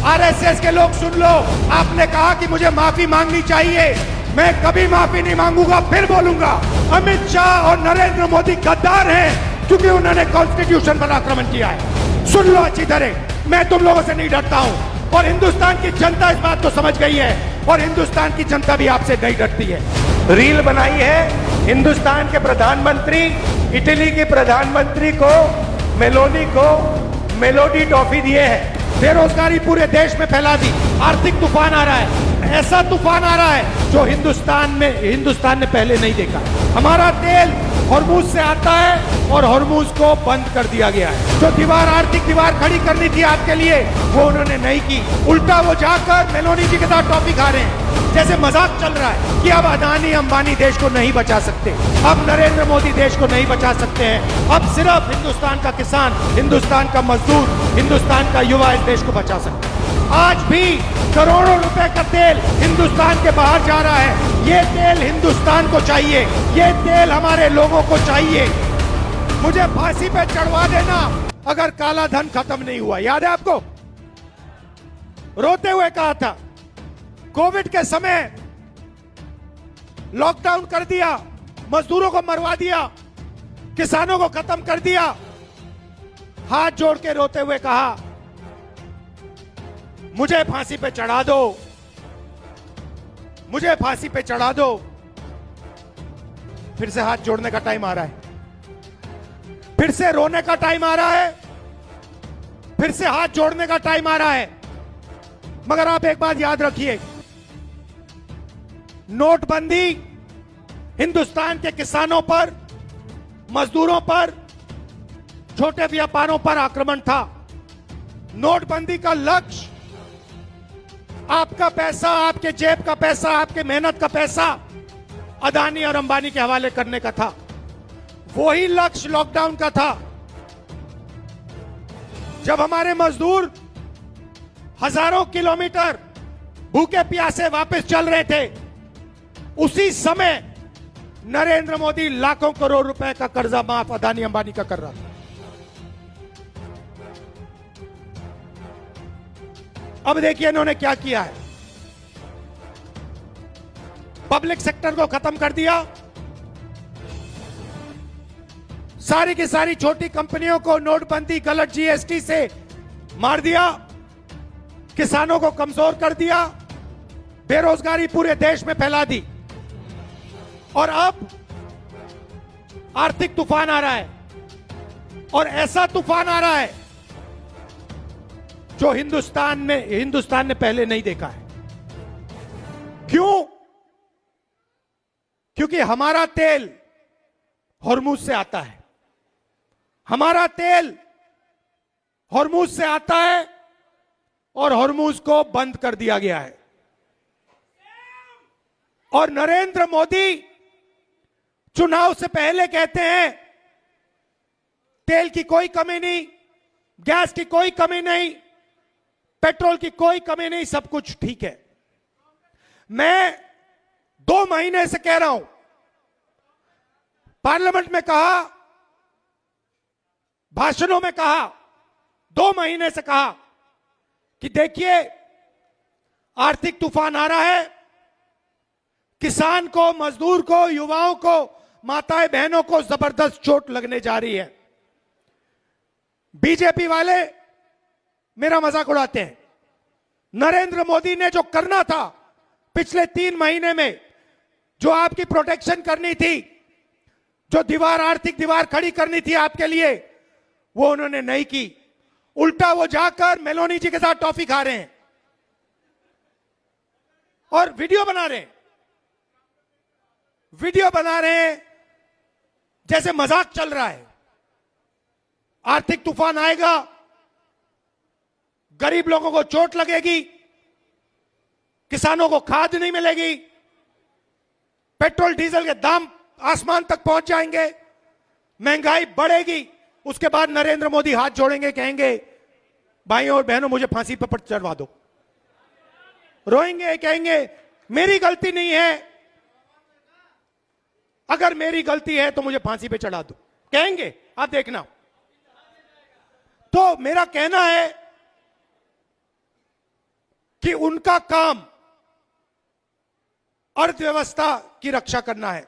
RSS के लोग सुन लो, आपने कहा कि मुझे माफी मांगनी चाहिए, मैं कभी माफी नहीं मांगूंगा, फिर बोलूंगा। अमित शाह और नरेंद्र मोदी गद्दार हैं क्योंकि उन्होंने कॉन्स्टिट्यूशन पर आक्रमण किया है। सुन लो अच्छी तरह, मैं तुम लोगों से नहीं डरता हूं और हिंदुस्तान की जनता इस बात को समझ गई है और हिंदुस्तान की जनता भी आपसे नहीं डरती है। रील बनाई है हिंदुस्तान के प्रधानमंत्री इटली के प्रधानमंत्री को मेलोडी टॉफी दिए हैं, बेरोजगारी पूरे देश में फैला दी, आर्थिक तूफान आ रहा है, ऐसा तूफान आ रहा है जो हिंदुस्तान ने पहले नहीं देखा। हमारा तेल हॉर्मुज से आता है और हॉर्मुज को बंद कर दिया गया है। जो आर्थिक दीवार खड़ी करनी थी आपके लिए, वो उन्होंने नहीं की, उल्टा वो जाकर मेलोनी जी के साथ टॉफी खा रहे हैं, जैसे मजाक चल रहा है कि अब अदानी अंबानी देश को नहीं बचा सकते, अब नरेंद्र मोदी देश को नहीं बचा सकते हैं, अब सिर्फ हिंदुस्तान का किसान, हिंदुस्तान का मजदूर, हिंदुस्तान का युवा इस देश को बचा सकते हैं। आज भी करोड़ों रुपए का तेल हिंदुस्तान के बाहर जा रहा है, ये तेल हिंदुस्तान को चाहिए, ये तेल हमारे लोगों को चाहिए। मुझे फांसी पे चढ़वा देना अगर काला धन खत्म नहीं हुआ। याद है आपको, रोते हुए कहा था, कोविड के समय लॉकडाउन कर दिया, मजदूरों को मरवा दिया, किसानों को खत्म कर दिया, हाथ जोड़ के रोते हुए कहा मुझे फांसी पे चढ़ा दो, मुझे फांसी पे चढ़ा दो। फिर से हाथ जोड़ने का टाइम आ रहा है, फिर से रोने का टाइम आ रहा है, फिर से हाथ जोड़ने का टाइम आ रहा है। मगर आप एक बात याद रखिए, नोटबंदी हिंदुस्तान के किसानों पर, मजदूरों पर, छोटे व्यापारों पर आक्रमण था। नोटबंदी का लक्ष्य आपका पैसा, आपके जेब का पैसा, आपके मेहनत का पैसा अदानी और अंबानी के हवाले करने का था। वही लक्ष्य लॉकडाउन का था। जब हमारे मजदूर हजारों किलोमीटर भूखे प्यासे वापस चल रहे थे, उसी समय नरेंद्र मोदी लाखों करोड़ रुपए का कर्जा माफ अदानी अंबानी का कर रहा था। अब देखिए इन्होंने क्या किया है, पब्लिक सेक्टर को खत्म कर दिया, सारी की सारी छोटी कंपनियों को नोटबंदी, गलत जीएसटी से मार दिया, किसानों को कमजोर कर दिया, बेरोजगारी पूरे देश में फैला दी और अब आर्थिक तूफान आ रहा है और ऐसा तूफान आ रहा है जो हिंदुस्तान ने पहले नहीं देखा है। क्यों? क्योंकि हमारा तेल हॉर्मुज से आता है, हमारा तेल हॉर्मुज से आता है और हॉर्मुज को बंद कर दिया गया है। और नरेंद्र मोदी चुनाव से पहले कहते हैं तेल की कोई कमी नहीं, गैस की कोई कमी नहीं, पेट्रोल की कोई कमी नहीं, सब कुछ ठीक है। मैं 2 महीने से कह रहा हूं, पार्लियामेंट में कहा, भाषणों में कहा, 2 महीने से कहा कि देखिए आर्थिक तूफान आ रहा है, किसान को, मजदूर को, युवाओं को, माताएं बहनों को जबरदस्त चोट लगने जा रही है। बीजेपी वाले मेरा मजाक उड़ाते हैं। नरेंद्र मोदी ने जो करना था पिछले 3 महीने में, जो आपकी प्रोटेक्शन करनी थी, जो आर्थिक दीवार खड़ी करनी थी आपके लिए, वो उन्होंने नहीं की। उल्टा वो जाकर मेलोनी जी के साथ टॉफी खा रहे हैं और वीडियो बना रहे हैं जैसे मजाक चल रहा है। आर्थिक तूफान आएगा, गरीब लोगों को चोट लगेगी, किसानों को खाद नहीं मिलेगी, पेट्रोल डीजल के दाम आसमान तक पहुंच जाएंगे, महंगाई बढ़ेगी। उसके बाद नरेंद्र मोदी हाथ जोड़ेंगे, कहेंगे भाइयों और बहनों मुझे फांसी पर चढ़वा दो, रोएंगे, कहेंगे मेरी गलती नहीं है, अगर मेरी गलती है तो मुझे फांसी पे चढ़ा दो, कहेंगे, आप देखना। तो मेरा कहना है कि उनका काम अर्थव्यवस्था की रक्षा करना है,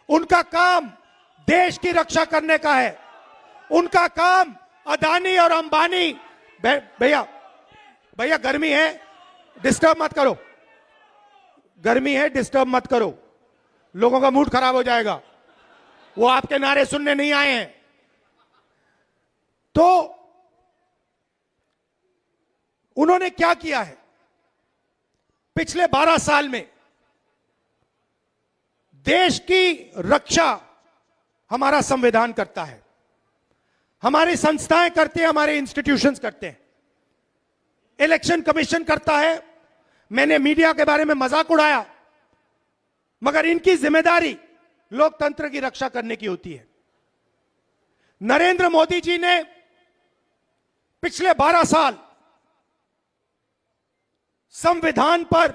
उनका काम देश की रक्षा करने का है, उनका काम अदानी और अंबानी। भैया भैया गर्मी है, डिस्टर्ब मत करो, गर्मी है, डिस्टर्ब मत करो, लोगों का मूड खराब हो जाएगा, वो आपके नारे सुनने नहीं आए हैं। तो उन्होंने क्या किया है पिछले 12 साल में? देश की रक्षा हमारा संविधान करता है, हमारी संस्थाएं करते हैं, हमारे इंस्टीट्यूशंस करते हैं, इलेक्शन कमीशन करता है। मैंने मीडिया के बारे में मजाक उड़ाया, मगर इनकी जिम्मेदारी लोकतंत्र की रक्षा करने की होती है। नरेंद्र मोदी जी ने पिछले 12 साल संविधान पर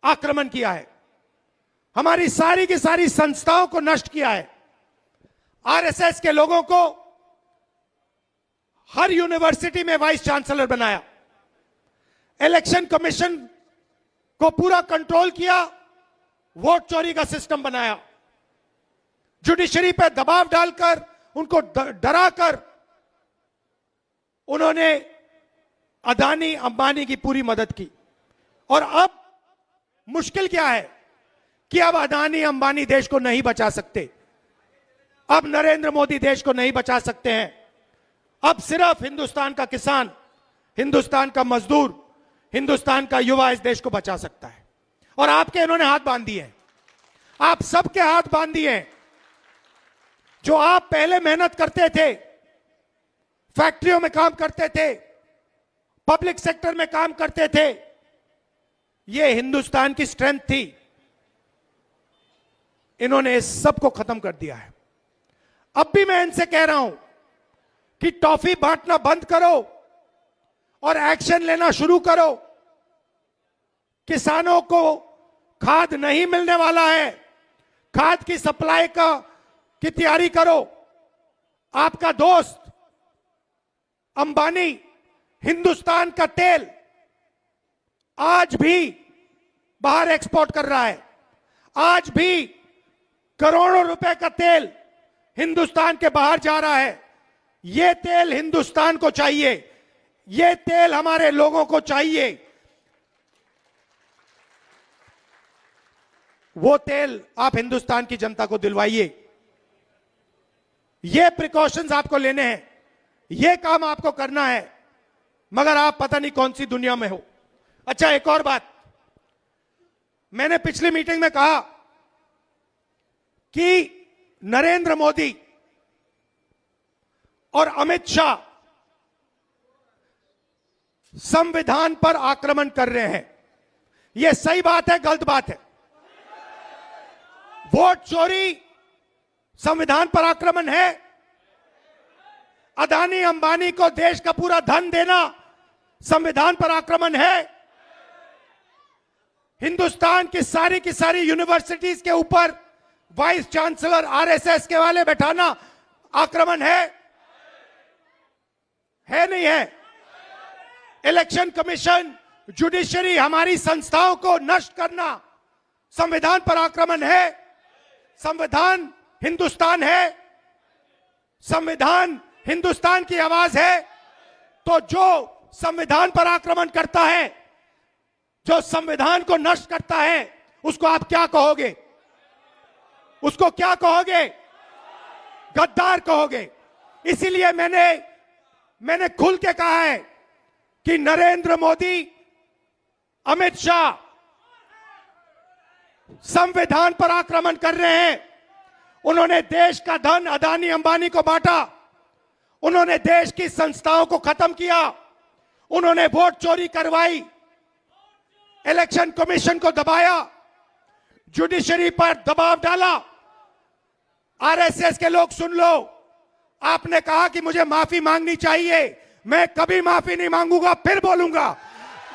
आक्रमण किया है, हमारी सारी की सारी संस्थाओं को नष्ट किया है, आरएसएस के लोगों को हर यूनिवर्सिटी में वाइस चांसलर बनाया, इलेक्शन कमीशन को पूरा कंट्रोल किया, वोट चोरी का सिस्टम बनाया, जुडिशरी पर दबाव डालकर उनको डराकर उन्होंने अदानी अंबानी की पूरी मदद की। और अब मुश्किल क्या है कि अब अदानी अंबानी देश को नहीं बचा सकते, अब नरेंद्र मोदी देश को नहीं बचा सकते हैं। अब सिर्फ हिंदुस्तान का किसान, हिंदुस्तान का मजदूर, हिंदुस्तान का युवा इस देश को बचा सकता है। और आपके इन्होंने हाथ बांध दिए हैं, आप सबके हाथ बांध दिए हैं। जो आप पहले मेहनत करते थे, फैक्ट्रियों में काम करते थे, पब्लिक सेक्टर में काम करते थे, ये हिंदुस्तान की स्ट्रेंथ थी, इन्होंने इस सब को खत्म कर दिया है। अब भी मैं इनसे कह रहा हूं कि टॉफी बांटना बंद करो और एक्शन लेना शुरू करो। किसानों को खाद नहीं मिलने वाला है, खाद की सप्लाई की तैयारी करो। आपका दोस्त अंबानी हिंदुस्तान का तेल आज भी बाहर एक्सपोर्ट कर रहा है, आज भी करोड़ों रुपए का तेल हिंदुस्तान के बाहर जा रहा है। यह तेल हिंदुस्तान को चाहिए, यह तेल हमारे लोगों को चाहिए। वो तेल आप हिंदुस्तान की जनता को दिलवाइए। ये प्रिकॉशंस आपको लेने हैं, ये काम आपको करना है, मगर आप पता नहीं कौन सी दुनिया में हो। अच्छा, एक और बात, मैंने पिछली मीटिंग में कहा कि नरेंद्र मोदी और अमित शाह संविधान पर आक्रमण कर रहे हैं। यह सही बात है, गलत बात है? वोट चोरी संविधान पर आक्रमण है, अदानी अंबानी को देश का पूरा धन देना संविधान पर आक्रमण है, हिंदुस्तान की सारी यूनिवर्सिटीज के ऊपर वाइस चांसलर आरएसएस के वाले बैठाना आक्रमण है नहीं है? इलेक्शन कमीशन, जुडिशरी, हमारी संस्थाओं को नष्ट करना संविधान पर आक्रमण है। संविधान हिंदुस्तान है, संविधान हिंदुस्तान की आवाज है। तो जो संविधान पर आक्रमण करता है, जो संविधान को नष्ट करता है, उसको आप क्या कहोगे? उसको क्या कहोगे? गद्दार कहोगे। इसीलिए मैंने खुल के कहा है कि नरेंद्र मोदी, अमित शाह संविधान पर आक्रमण कर रहे हैं। उन्होंने देश का धन अदानी अंबानी को बांटा, उन्होंने देश की संस्थाओं को खत्म किया, उन्होंने वोट चोरी करवाई, इलेक्शन कमीशन को दबाया, जुडिशरी पर दबाव डाला। आरएसएस के लोग सुन लो, आपने कहा कि मुझे माफी मांगनी चाहिए, मैं कभी माफी नहीं मांगूंगा, फिर बोलूंगा।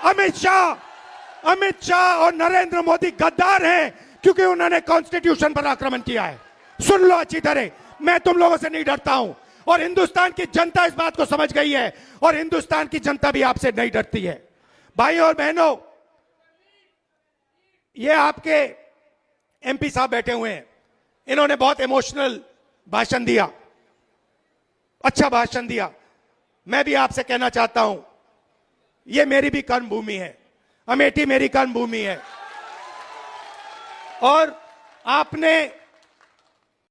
अमित शाह और नरेंद्र मोदी गद्दार हैं, क्योंकि उन्होंने कॉन्स्टिट्यूशन पर आक्रमण किया है। सुन लो अच्छी तरह, मैं तुम लोगों से नहीं डरता हूं, और हिंदुस्तान की जनता इस बात को समझ गई है, और हिंदुस्तान की जनता भी आपसे नहीं डरती है। भाइयों और बहनों, ये आपके एमपी साहब बैठे हुए हैं, इन्होंने बहुत इमोशनल भाषण दिया, अच्छा भाषण दिया। मैं भी आपसे कहना चाहता हूं, ये मेरी भी कर्म भूमि है, अमेठी मेरी कर्म भूमि है, और आपने